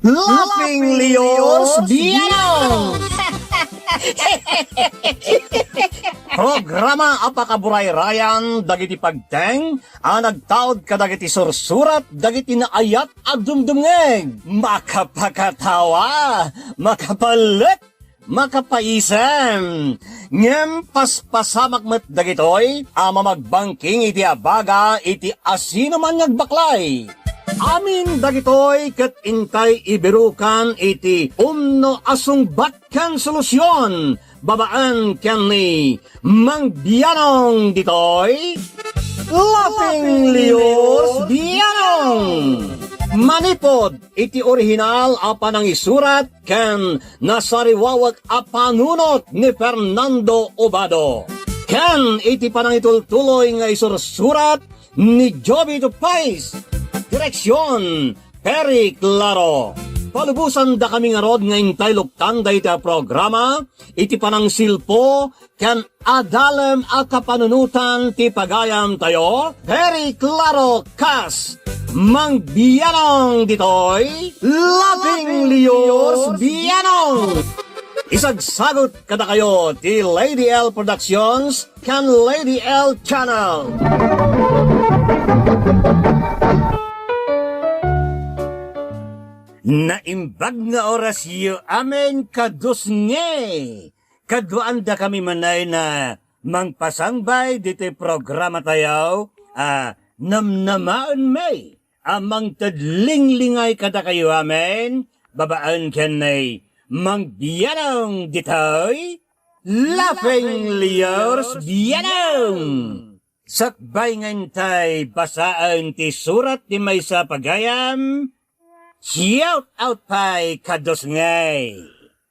Laping Leos Biano! Programa apakaburay-rayan dagiti pagteng nagtaod kadagiti sursurat dagiti naayat at dumdumngeg makapakatawa makapalit makapaisem ngem paspasamak met dagitoy mamagbangking iti abaga iti asino man ngagbaklay. Amin dagitoy ket intay ibirukan iti umno asungbat ken solusyon babaan ken ni Mang Bianong ditoy Laping Leos Bianong manipod iti orihinal apanang isurat ken nasariwawat apanunot ni Fernando Obado ken iti panangitultuloy nga isursurat ni Joby Tupais. Direksyon, Peri Claro. Palubusan da kami nga rod nga intay luktan da iti programa, iti panang silpo, ken adalem a kapanunutan ti pagayam tayo, Peri Claro Kas, Mang Bianong ditoy, Laping Leos Bianong. Isagsagot kada kayo ti Lady L Productions, ken Lady L Channel. Naimbag nga orasyo amen kadus nge. Kaduanda kami manay na mangpasangbay dito programa tayo. Namnamaan may. Amang tadlinglingay kada kayo amen. Babaan kanay Mang Bianong ditoy. Laping Leos Bianong. Sakbay ngantay basaan ti surat ti may sa pagayam. Shout out pa'y kados ngay.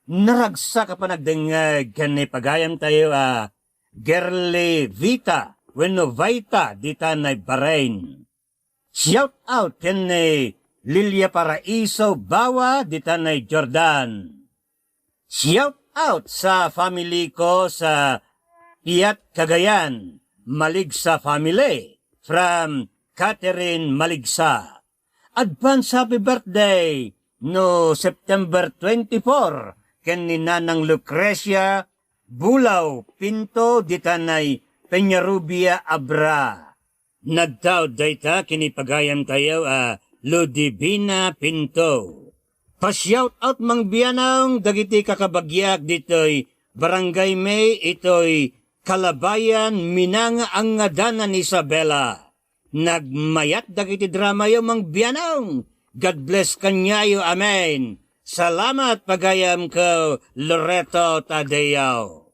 Naragsa ka pa nagdangag kanay pagayam tayo Gerli Vita, Weno Vita, dita na Bahrain. Shout out kanay Lilia Paraiso Bawa, dita na Jordan. Shout out sa family ko sa Piat Cagayan, Maligsa family, from Catherine Maligsa. Advance happy birthday no September 24 ken ni Nanang Lucrecia Bulaw Pinto ditanay Peñarubia Abra. Nagtaod dayta kini pagayam tayo Ludivina Pinto. Pa-shout out Mang Bianong dagiti kakabagyak ditoy Barangay May itoy Kalabayan Minanga ang ngadanan Isabela. Nagmayat dagiti drama yo Mang Bianong. God bless kanyayo, amen. Salamat pagayam ko, Loreto Tadeo.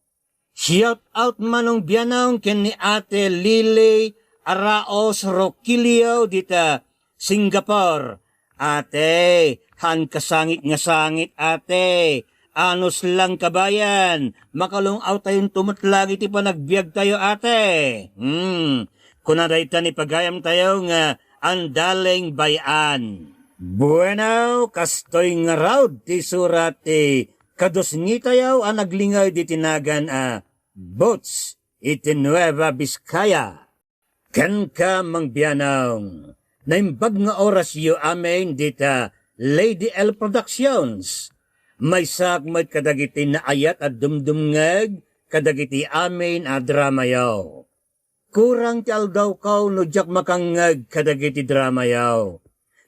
Shout out Manong Bianong ken ni Ate Lily Araos Roquilio dita Singapore. Ate, han kasangit nga sangit ate. Anos lang kabayan. Makalungaw tayong tumutlag iti pa nagbiag tayo ate. Kunaday ta ni pagayam tayo nga andaling bayan. Bueno, kastoy nga raw ti surat ti kados ni tayo naglingay di tinagan boats iti Nueva Vizcaya. Ken ka Mang Bianong. Naimbag nga orasyo amen dita Lady L Productions. May sakmat kadagiti na ayat at dumdumngeg kadagiti amen drama yaw. Kurang ti aldaw kaw no jak makangag kadagiti drama yaw.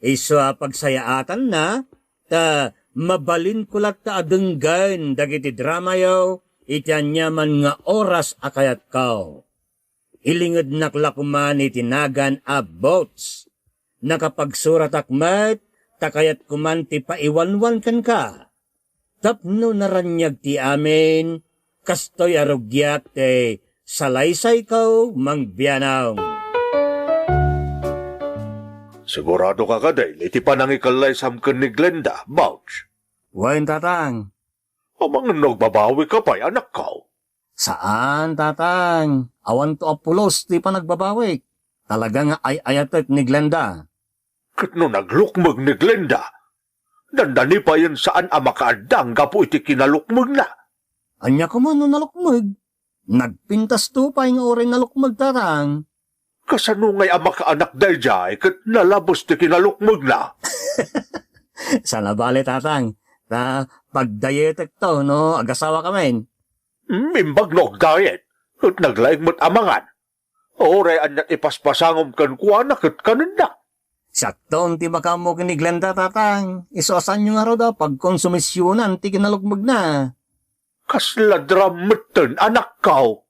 Iso pagsayaatan na, ta mabalin kulat ta adenggan dagiti drama yaw, itanya man nga oras akayat kaw. Ilingad naklakuman itinagan boats. Nakapagsurat akmat, takayat kuman ti paiwanwan kan ka. Tapno naranyag ti amin, kastoy arugyak te, salaysay ko, Mang Bianong. Sigurado ka kaday, iti panangikalay samken ni Glenda, Bouch. Wain tatang. Amang nagbabawi ka pa'y anak ka. Saan tatang? Awan to apulos ti pa nagbabawik. Talaga nga ay-ayatek ni Glenda. Kat no naglukmag ni Glenda, dandani pa yan saan makaadang po iti kinalukmag na. Anya ko man no nalukmag. Nagpintas to pa yung oray nalukmag tatang. Kasano ngay maka-anak day jay kat nalabos ti kinalukmag na. Sana bale, tatang. Na pagdayetek to, no, agasawa kami. Mimbag no diet. At naglaing mo't amangan. Oray anyat ipaspasangom kan kuha na kat kananda. Sakton, ti baka mo kini Glenda, tatang. Isosan nyo nga raw daw pagkonsumisyonan, ti kinalugmag na. Kasla dramatan anak kao.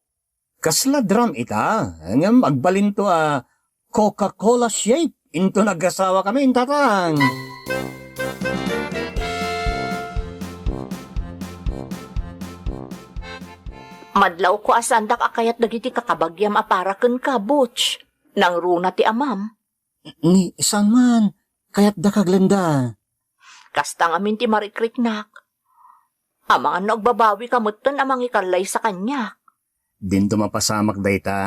Kasla drum ita. Ngam agbalin to Coca-Cola shape. Into nagasawa kami, tatang. Madlaw ko asandak akayat dagiti kakabagyam aparaken ka, Butch. Nang runa ti amam. Ni, isan man. Kaya't da ka, Glenda. Kastang amin ti marikriknak. Amang nagbabawi kamutan amang ikalay sa kanya. Dinto mapasamak da ita.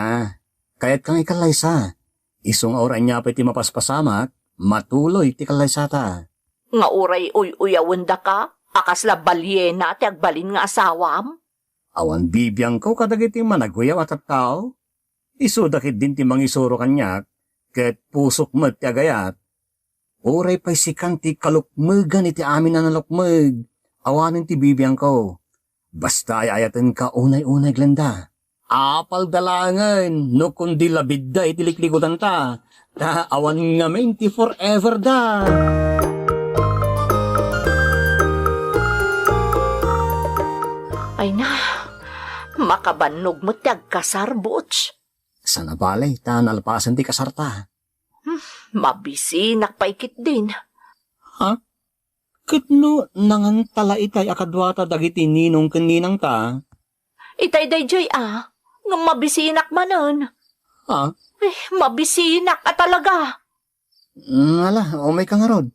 Kaya't kang ikalay sa. Isong oran niya pa ti mapaspasamak, matuloy ti kalay sa ta. Nga uray uy-uyawan da ka, akasla balyena ti agbalin nga asawam. Awan bibiyang ko kadagiti managwayaw at tao. Iso dakit din ti mangisuro kanyak, ket pusok met ti agayat. Uray pa'y sikan ti kalukmagan iti amin na nalukmag. Awanin ti bibiyang ko. Basta ayayatan ka unay-unay, Glenda. Apal dalangan, no kundi labidda iti liklikutan ta. Ta awan nga main ti forever da. Ay na, makabanog mo ti agkasar, Butch. Sana balay, ta nalpasan ti kasarta. Mabisi, nakpaikit din. Ha? Kitno nangantala itay akadwata dagiti ninong kaninang ta? Itay dayjay nga mabisinak manon. Ha? Mabisinak talaga. Ala, umay ka nga rod.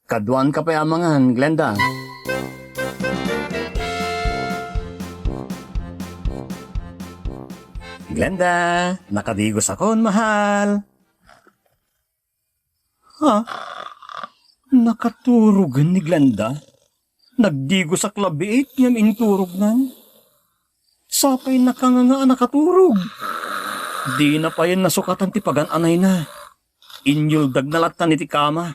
Kaduan ka pa yamangan, Glenda. Glenda, nakadigos akon, mahal. Ha? Nakaturugan ni Glenda? Nagdigos sa klabiit niyang inturog nan? Sapay nakanganga nakaturog. Di na pa yan nasukatan ti pagan-anay na. Inyuldag na latan iti kama.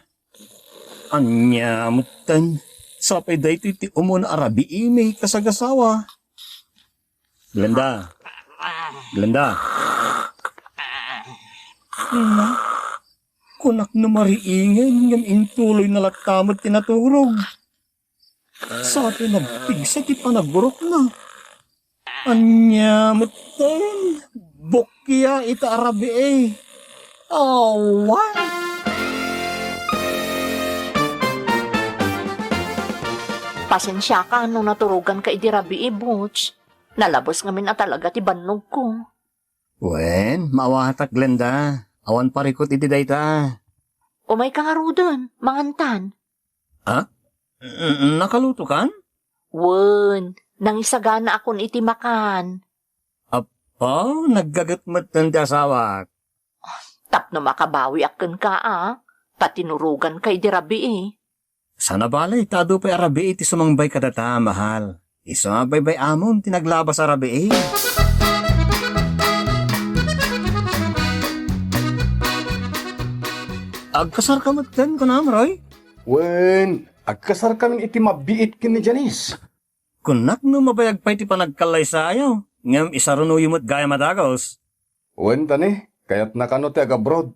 Anya mutan. Sapay da ito iti umon arabi imay kasagasawa. Glenda. Glenda. Kunak na mariingin yung intuloy na latamot tinaturog. Sapay nagpigsa ti panagburok na. Anya mutan. Bukya ita arabi eh. Awan! Pasensya ka nung naturugan ka idirabi Butch. Nalabos ngamin talaga ti bannog ko. Wen, mawatak Glenda. Awan parikot iti dayta. Umay ka nga rudan, mangantan. Ha? Nakaluto kan? Wen, nang isagana akon iti makan. Oh, naggagatmat ng asawa. Tapno makabawi akin ka Patinurugan kay dirabi eh. Sana balay, tado pa arabi iti sumangbay kadata, mahal. Isa bay amon, tinaglabas arabi eh. Agkasar ka matan ko na, Roy? Wen, agkasar kami iti mabiit kin ni Janice. Kunak no mabayag pa iti panagkalay sa ayaw. Ngam isaruno yumot gaya madagos. Wen tani, kaya't nakano ti agabroad.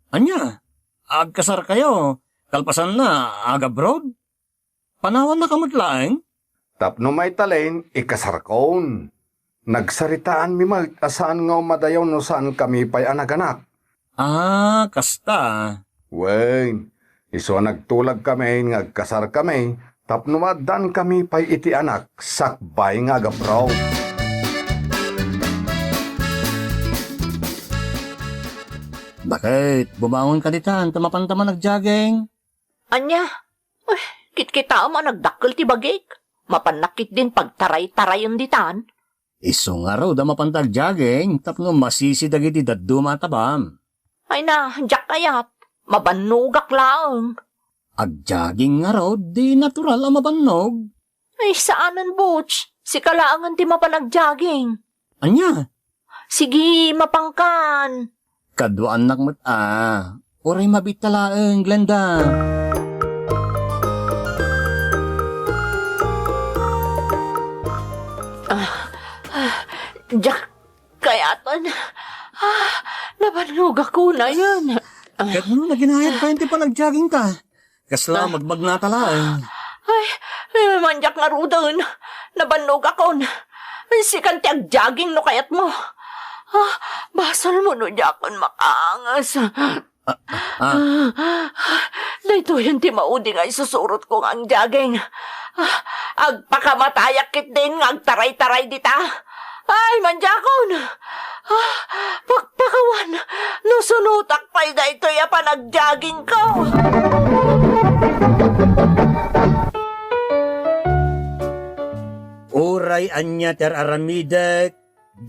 Anya, agkasar kayo. Kalpasan na, agabroad. Panawan na kamutlaeng. Tapno may talain, ikasar kaon. Nagsaritaan mi asaan nga umadayaw no saan kami pa'y anaganak. Kasta. Wen, iso nagtulag kami, ngagkasar kami, tapno madan kami pa'y iti anak, sakbay nga agabroad. Bakit? Bumangon ka ditan, tamapantama nagjogging. Anya, kit-kita mo nagdakkel ti bagik. Mapanakit din pagtaray-tarayon ditan. Iso nga raw da mapantag jogging, tapno masisidag iti daddo matabam. Ay na, jak kayat. Mabanugak laong. Agjogging nga raw, di natural ang mabannog. Ay, saanan, Butch? Si kalaangan ti mapanagjogging. Anya? Sige, mapangkan. Kadwa anak mo't oray mabitalaeng, Glenda. Jack, kaya ton. Nabanog ako na yan. Kat no, naginayad pa hindi pa nag-jogging ta. Kasla magbag na tala eh. Ay, manjak nga ro doon. Nabanog ako. Sikan ti ag-jogging no kayat mo. Basal mo no jakon makaangas. Dahito yun ti maudi nga isusurot ko ang jogging. Agpakamatayakit din nga agtaray-taray dita. Ay, manjakon. Pagpakawan. Nusunutak pa'y dahito ya pa nag-jogging ko. Uray anya ter aramidak,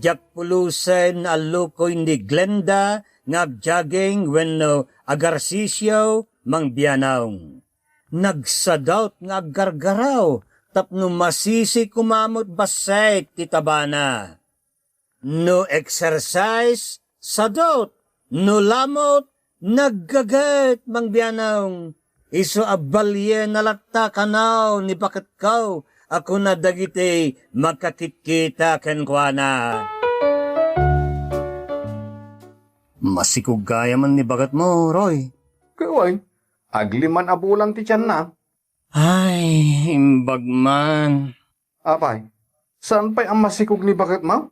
jakpulusen alukoy ni Glenda, ngag-jogging wenno agarsisyo mang bianaw. Nagsadawt ngaggargaraw, tapno masisi kumamot basay titabana. No exercise, sadawt, no lamot, naggagat mang bianaw. Iso abalye nalatta kanaw ni bakit kaw, ako na dagiti makakitkita kenkwana. Masikog gaya man ni bagat mo, Roy. Kaway, agliman abulan ti tiyan na. Ay, imbag man. Apay, saan pa'y ang masikog ni bakit mo?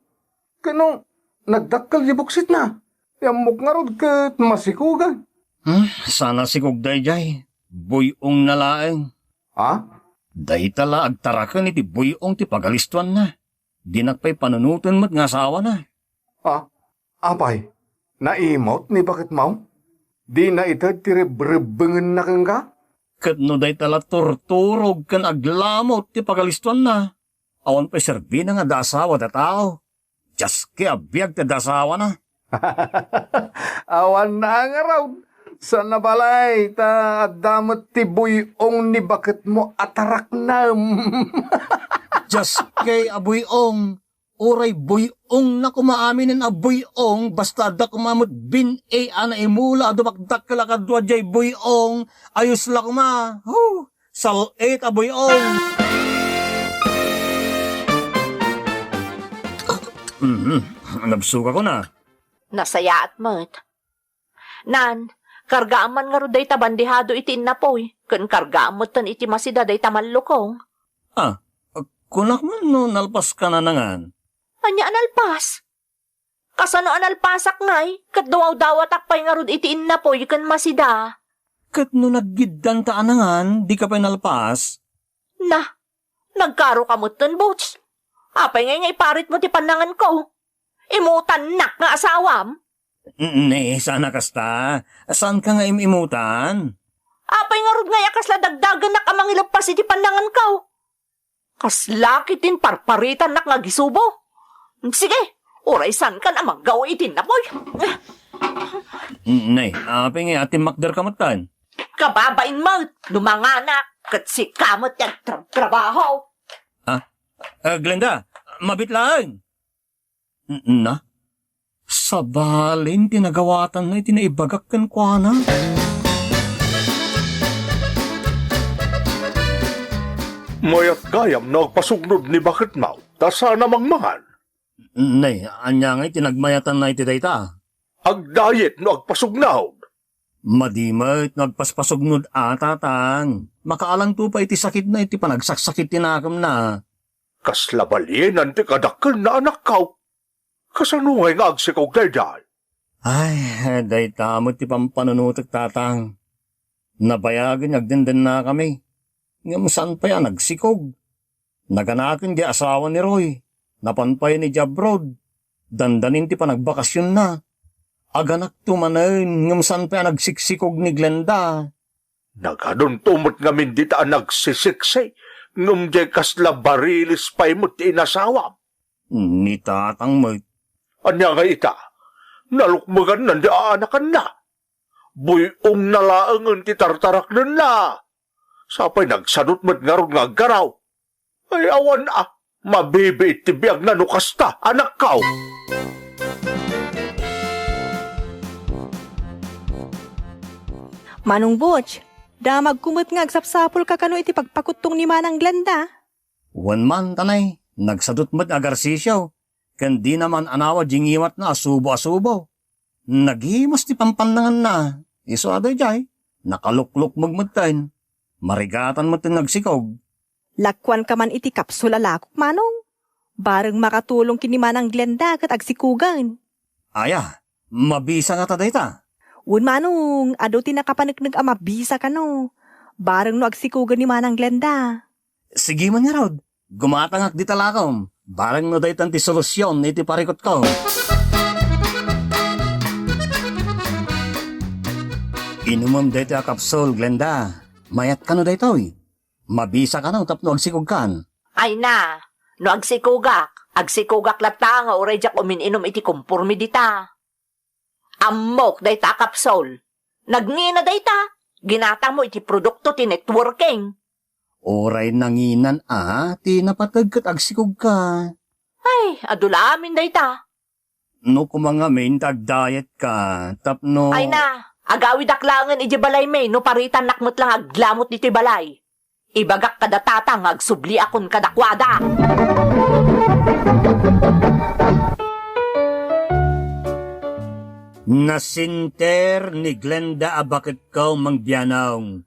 Kano, nagdakkel di buksit na. Yamok nga rod kat masikugan. Sana sikog dayjay. Buyong nalaeng. Ha? Day tala agtarakan iti buyong ti pagalistuan na. Dinakpay panunutan mo't nga asawa na. Apay, naimot ni bakit mo? Di na itad ti rebrengen na kang ka? Kat no day tala torturog kan aglamot ti pagalistuan na. Awan pa'y serbi na nga da asawa da tao. Just kaya biyag ti da asawa na. Awan na nga raw. Sa nabalay, ta damot ti buyong ni bakit mo atarak na. Just kay abuyong. Uray buyong na kumaaminin a buyong. Basta da kumamot bin ana imula. Dumakdak ka lakadwa jay buyong. Ayos la kuma. Salit a buyong. Nabsuka ko na. Nasayaat mo't. Nan, kargaaman nga ro day tabandihado iti inapoy. Kan kargaamot tan iti masida day tamalukong. Kunak man no nalpas ka na nangan. Anya analpas? Kasano analpasak ngay? Kat dawaw-dawat akpay nga ro iti inapoy kan masida. Kat no naggiddan ta anangan, di ka pa nalpas. Na, nagkaro ka mo tan, Boots. Apay ngay parit mo ti panangan ko. Imutan nak nga asawam. Ne, sana kasta. Saan ka nga imimutan? Apay nga rod nga kasla dagdagan nak amang ilagpas iti panangan ko. Kaslaki tin parparitan nak nga gisubo. Sige, oray san ka na maggawa itin na boy. Ne, apay nga ating makder kamatan. Kababain mo, lumanganak, kat si kamot yung trabaho. Glenda, mabitlaan. Na? Sabalin, tinagawatan na itinaibagak kan kwa na. Mayat gayam na agpasugnod ni bakit mau, ta sana mangmangan. Nay, anya nga itinagmayatan na itidayta. Agdayet no agpasugnahod. Madimot, nagpaspasognod atatang. Makaalang tu pa iti sakit na iti panagsaksakit tinakam na. Kaslabalien ti kadakkel na anak kaw. Kasanuhay nga agsikaw dayday. Ay, dayta mo ti pampanunutok tatang. Nabayagan nagdenden na kami. Ngam saan pa yan nagsikog. Naganakin di asawa ni Roy. Napanpay ni Jabrod. Dandanin ti panagbakasyon na. Aganak tumanan ngam saan pa yan nagsiksikog ni Glenda. Nagadon tumot ngamin di taan nagsisiksi. Ngam di kasla barilis pa'y mo ti inasawam. Ni tatang mo. Anya nga ita, nalukmagan nandi aanakan na. Buyong nalaangan ti tartarak na. Sapay nagsadot mo't nga ron nga garaw. Ay awan mabibi iti biyag na nukasta, anak kaw. Manong Butch, damag kumot nga agsapsapol ka kano iti pagpakutong ni Manang Glenda. One man tanay, nagsadot mo't agarsisyaw. Kandi naman anawa jingiwat na asubo-asubo. Naghimas ti pampanangan na. Iso aday jay, nakalukluk magmagtain. Marigatan mo tin nagsikog. Lakwan ka man iti kapsula lakok, manong. Bareng makatulong kinimanang Glenda kat agsikugan. Aya, mabisa nga taday ta. Un manong, ado ti nakapanagnag amabisa ka no. Bareng no agsikugan ni manang Glenda. Sige man nga Rod, gumatangak di talakom. Barang no day ti solusyon iti parikot ko. Inumam day ti kapsul, Glenda. Mayat ka no day toy. Mabisa ka no tapno agsikog kan. Ay na, no agsikugak lata nga oray jak umininom iti kumpurmi dita. Amok day ta kapsol. Nagngina day ta, ginata mo iti produkto ti networking. Oray nanginan ti napatag kat agsikog ka. Ay, adulamin day ta. No kumangamin tag-diet ka, tapno... Ay na, agawid aklangan iti balay may, no paritan nakmot lang aglamot iti balay. Ibagak kada tatang agsubli akon kadakwada. Nasinter ni Glenda abakit ko mangbiyanaw.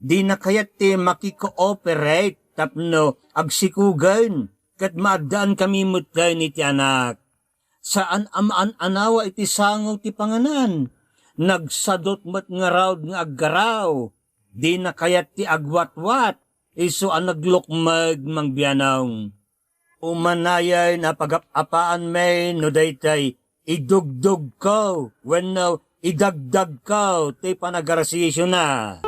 Di na kayat ti makikooperate tapno agsikugan kat maadaan kami mutay ni ti anak. Saan amaan anawa iti sangaw ti panganan. Nagsadot mat nga raw nga aggaraw. Di na kayat ti agwatwat. Iso ang naglukmag mangbiyanaw. Umanayay na pagapapaan may no daytay idugdug ko. When no, idagdag ko ti panagarasisyo na.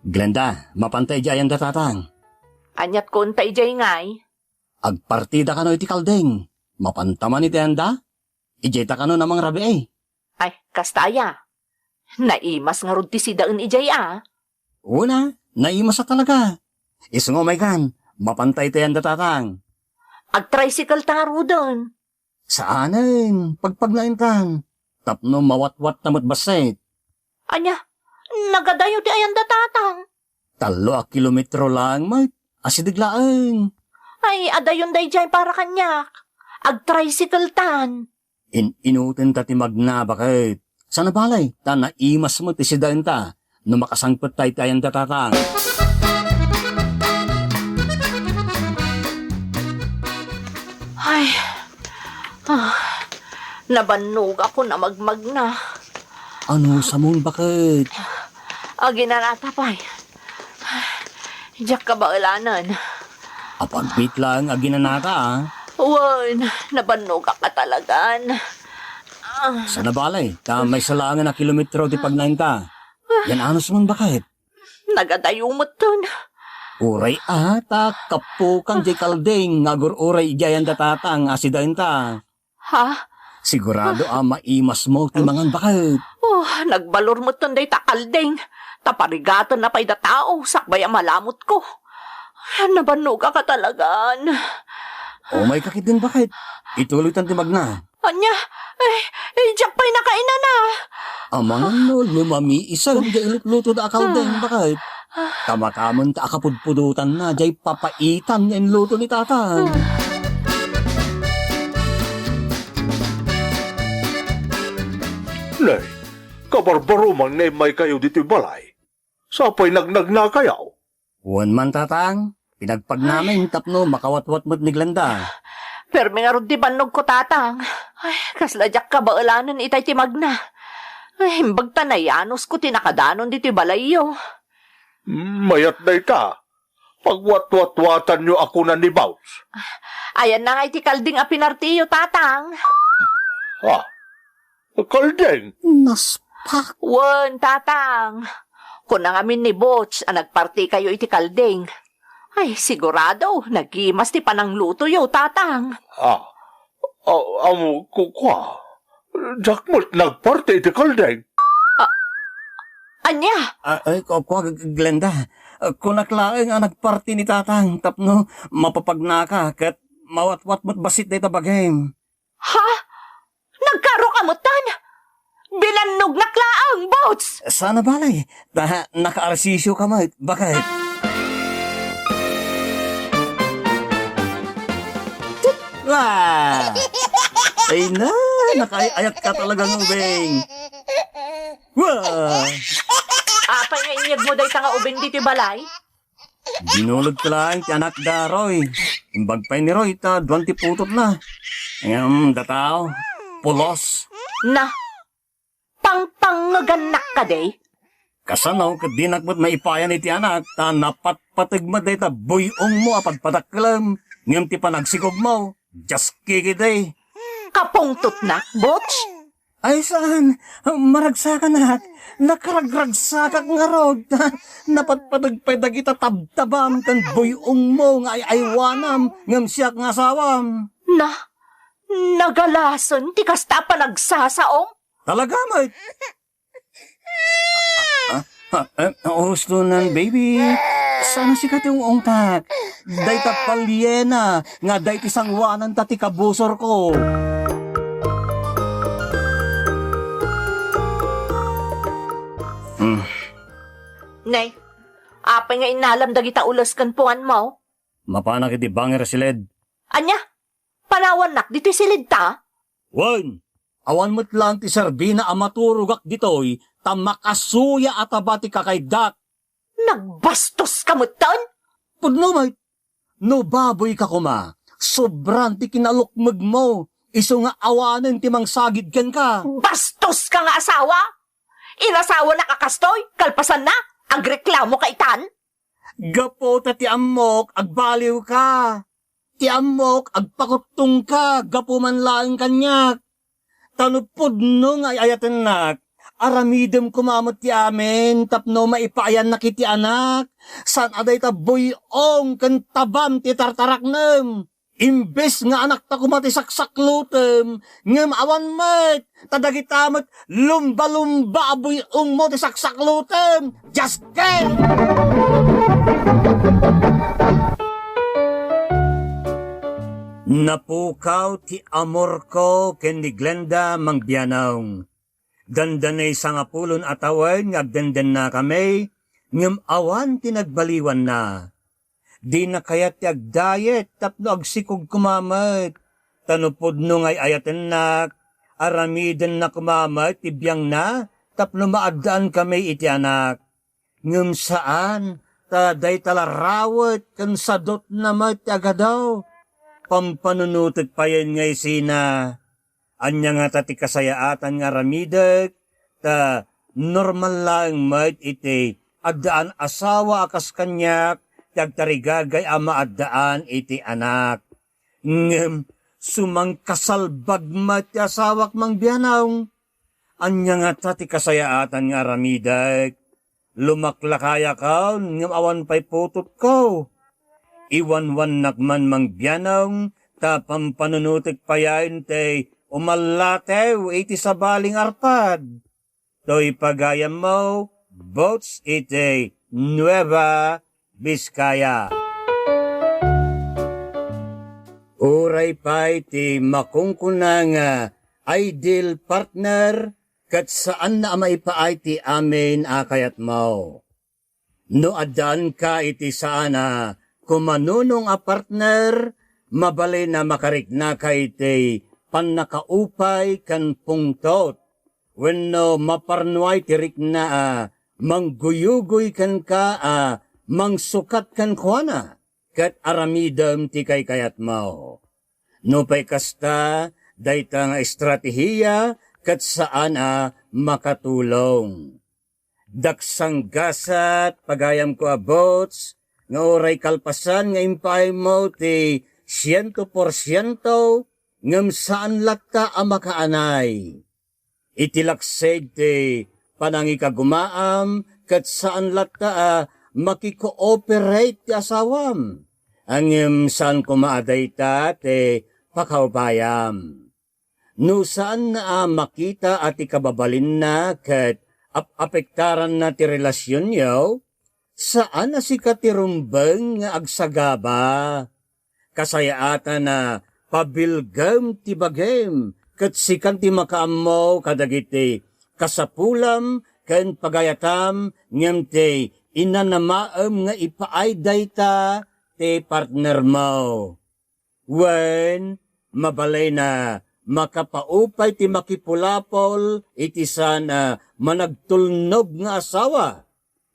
Glenda, mapantay jayan datatang. Anyat ko untay jay ngay. Agpartida ka no iti kaldeng. Mapantaman iti anda. Ijayta ka no namang rabi eh. Ay, kastaya. Naimas nga rod ti sidaan ijay Una, naima sa talaga. Isang may kan, mapantay tayo ang datatang. Ag-tricycle taro doon. Saanin, pagpaglaintan. Tapno mawatwat na matbasit. Anya, nagadayo ti ayan datatang. 3 kilometro lang, mate. Asidiglaan. Ay, adayon day jay para kanyak. Ag-tricycle tan. Inutin ta ti magna bakit. Sana balay, ta naimas mo ti sidain ta. No makasangpot tayo tayong datatang. Ay, nabanog ako na magmag na. Ano sa mong bakit? Ginarata pa'y. Diyak ka ba ulanan? Apagpit lang aginanata Wan, nabanog ka talagan. Sana balay, ta may salangan na kilometro ti pagnainta. Yan ano sa mong bakit? Nagadayumot dun. Uray ta kapukang di kaldeng ngagur uray ijayan datatang asidain ta. Ha? Sigurado maimas mo ti mangan bakit. Nagbalor mo dun day takaldeng. Taparigatan na pa'y da tao, sakbay ang malamot ko. Nabanog ka talagan. May kakit din bakit? Ituloy tan ti magna. Anya, diyak pa'y nakaina na. Amangan no, lumami isa, hindi ilutluto da kaldeng bakit? Tamatamon ta akapudpudutan na, jay papaitan yung luto ni tatang. Nay, kabarbaro man na may kayo dito balay. Sapay nagnag na kayaw. Wan man tatang, pinagpag namin tapno makawatwat mo't ni Glenda. Pero nga ron di banog ko tatang. Ay, kasladyak ka ba ulanan itay timag na. Ay, himbag tanayanos ko tinakadanon dito balayo. Mayat na ita. Pagwat-wat-watan nyo ako na ni Bounce. Ayan na nga iti kalding a pinartiyo tatang. Ha? Kaldeng? Naspak. Wan, tatang. Kung na ngamin ni Butch, nagparti kayo iti kalding. Ay, sigurado, nagimas ti panang luto yo, tatang. Amo, kukwa. Jakmot nagparti iti kaldeng. Anya? Ay, Glenda, kung naklaeng nagparti ni tatang, tapno mapapagnaka, kat mawatwat mo't basit na itabagay. Ha? Nagkaro kamutan? Bilannog na klaang, Butch! Sana balay, naka-arsisyo ka mate, bakit? Wah! Ay na, nakaayat ka talaga ng ubing. Wah! Apay nga inyag mo day nga ubing diti balay? Binulod ko lang ti anak da, Roy. Imbag pa ni Roy, 20 putot na. Dataw, pulos. Na, pangpangaganak ka day? Kasanaw, kadinakbot maipayan iti anak, ta napatpatigma day ta buyong mo apagpataklam. Ngam ti panagsikog mo, just kikiday. Kapungtot na, Butch? Ay saan? Maragsakan na. Nakaragragsakak nga rod. Napatpatagpay dagita tabtabam kan buyong mo nga aywanam ngam siyak nga asawam. Na, nagalason ti kasta pa nagsasaong? Talaga, mate? Gusto nan, baby. Sana si kati yung ongtak. Day ta palyena. Nga day ti sangwanan tati kabusor ko. Nay, apay nga inalam dagita ulas kan puan mo? Mapanak iti banger silid. Anya, panawanak dito silid ta? Wan! Awan mo't lang ti Serbina amaturugak ditoy ta makasuya at abati kakaydak. Nagbastos ka mo ton? Pudno, mate. No baboy ka kuma. Sobrang ti kinalukmag mo. Iso nga awanan ti mangsagid ken ka. Bastos ka nga asawa? Inasawa na kakastoy, kalpasan na, agreklamo ka itan? Gapo ta ti amok, agbaliw ka. Ti amok, agpakutong ka, gapo man laing kanyak. Tanupod no nga ayatan nak, aramidem kumamot ti amin, tapno maipayan na kiti anak. San aday ta buyong kan tabam ti tartaraknem. Imbes nga anak ta kumati saksaklutem, ngem awan met, tadagitamet lumba-lumba buyong mo ti saksaklutem. Just ken! Napukaw ti amor ko ken ni Glenda Mangbianaw. Dandanay sangapulon atawan ngagdandan na kami, ngem awan ti nagbaliwan na. Di na kayat ti agdayet tapno agsikog kumamat. Tanupod no ngay ayaten nak, aramiden na kumamat ti biyang na, tapno maagdaan kami iti anak. Ngem saan, taday talarawat kan sadot na mat ti agadaw. Pampanunutot pa yan ngay sina. Anya nga tati kasayaatan nga ramidek, ta normal lang mat iti agdaan asawa akas kanyak, tagtarigagay ama agdaan iti anak. Ngem, sumangkasalbag mat ti asawak Mangbianaw. Anya nga tati kasayaatan nga ramidek, lumaklakaya ka, ngem awan pa'y putot ko. Iwan-wan nakman Mangbianaw, ta pampanunutik payain te umalatew iti sabaling arpad. To'y pagayam mo, boats iti Nueva Vizcaya. Uray pa iti makungkunang ideal partner kat saan na maipaay ti amin akayat mo. No adan ka iti sana kumanunong a partner, mabali na makarikna ka iti panakaupay kan pungtot. Wenno maparnuay tirik na mangguyugoy kan ka mangsukat kan kuana, kat aramidam ti kay kayat mo. No pa'y kasta, dayta nga estratehiya, kat saan makatulong. Daksang gasat, pagayam ko abots, nga oray kalpasan nga impay mo ti 100% ngam saan latta makaanay. Itilaksed ti panangikagumaam kat saan latta makikooperate ti asawam. Angem saan kumaaday ta ti pakawbayam. No saan na makita at ikababalin na kat apektaran na ti relasyon yaw, saan na si katirumbang nga agsagaba? Kasayaatan na pabilgam ti bagem, kat sikan ti makaamaw kadagiti kasapulam ken pagayatam ngem ti inanamaem nga ipaay dayta ti partner mo. Wen mabalay na makapaupay ti makipulapol iti sana managtulnog nga asawa.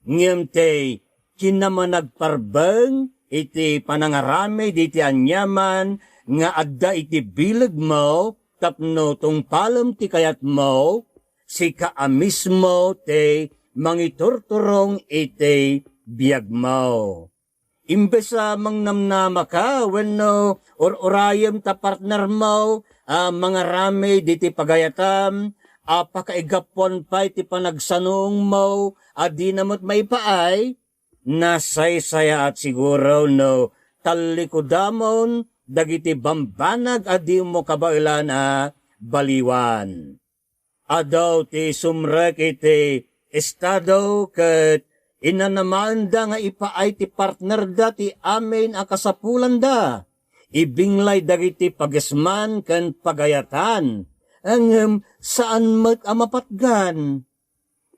Ngem te kinamanagparbeng iti panangarami diti anyaman nga adda iti bilag mo tapno tungpalem ti kayat mo si kaamis mo te mangiturturong iti biyag mo. Imbes mangnamnama ka wenno or-orayem ta partner mo mga rami diti pagayatam apakaigapon pa iti panagsanong mo adi namot may paay nasaysaya at siguro no talikodamon dagiti bambanag adi mo kabailan baliwan. Adaw ti sumrek iti estado ket inanamanda nga ipaay ti partner da ti amin akasapulan da. Ibinglay dagiti pagesman ken pagayatan. Ang saan mat amapatgan.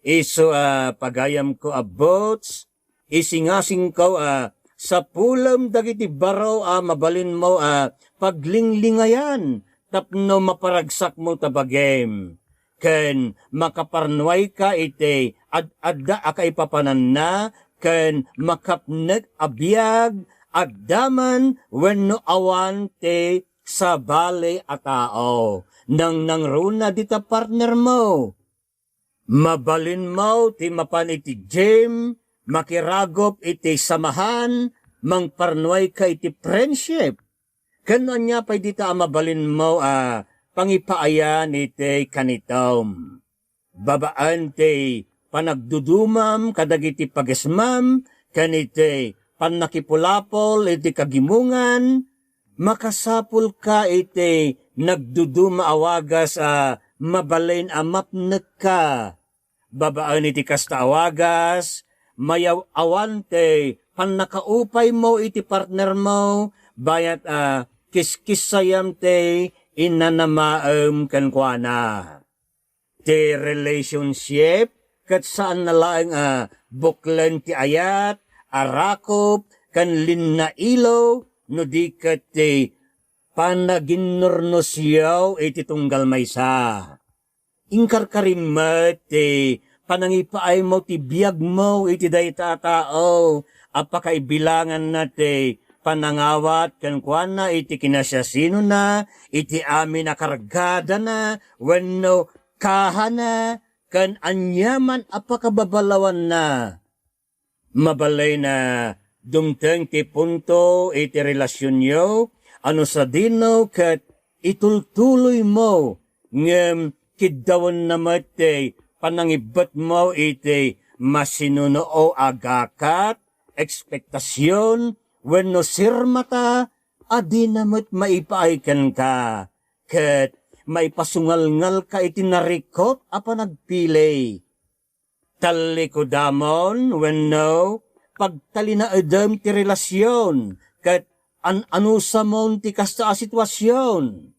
Iso pagayam ko abots, isingasing ko sa pulam dagiti baraw mabalin mo paglinglingayan tapno maparagsak mo tabagem. Ken makaparnway ka iti adda aka ipapanan na ken makapnek abiyag addaman wenno awan te sa bale a tao nang nangruna dita partner mo. Mabalin mo ti mapan iti gym, makiragop iti samahan, mangparnway ka iti friendship. Kano niya pa dita mabalin mo pangipaayan iti kanitom. Babaan ti panagdudumam kadagiti pagesmam, kaniti panakipulapol iti kagimungan, makasapul ka iti nagduduma awagas mabalain mapnek ka. Babaan iti kasta awagas, mayaw awante panakaupay mo iti partner mo, bayat kiskisayam te inanamaem kankwana. Ti relationship, kat saan nalaang buklan ti ayat, arakop, kan linnailo, no di kat ti panaginnornosyaw iti tunggal maysa. Ingkarkarimat ti panangipaay mo ti biyag mo iti dayta tao, apakaibilangan na ti panangawat kankwana iti kinasyasino na, iti amin na kargada na, wenno kahana, kan anyaman apakababalawan na. Mabalay na dumteng ti punto iti relasyon nyo, ano sa dino kat itultuloy mo, ngem kidawan na mati panangibat mo iti masinuno o agakat, ekspektasyon, wenno sirmata, adi namot maipaikan ka, ket maipasungalngal ka iti narikot apa nagpili. Talikodamon, wenno, pagtalinaedem ti relasyon, ket anusamon ti kasta a sitwasyon.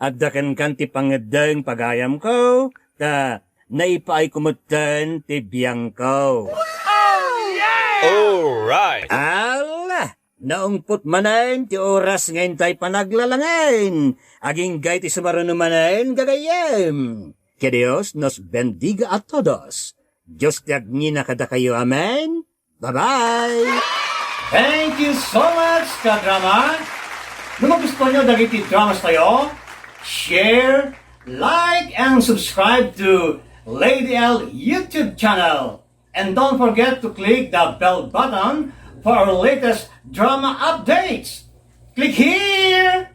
At dakan kan ti pangedeng pagayam ko, ta naipaay kumutan ti biyang ko. Alright! Ala! Naungput manayin ti oras ngayon tayo panaglalangayin. Aging gay ti sumaruno manayin gagayem. Que Dios nos bendiga a todos. Diyos ti agnina kada kayo. Amen. Bye-bye! Thank you so much, ka-drama! Kung magustuhan nyo dagiti dramas tayo, share, like, and subscribe to Lady L YouTube channel. And don't forget to click the bell button for our latest drama updates. Click here!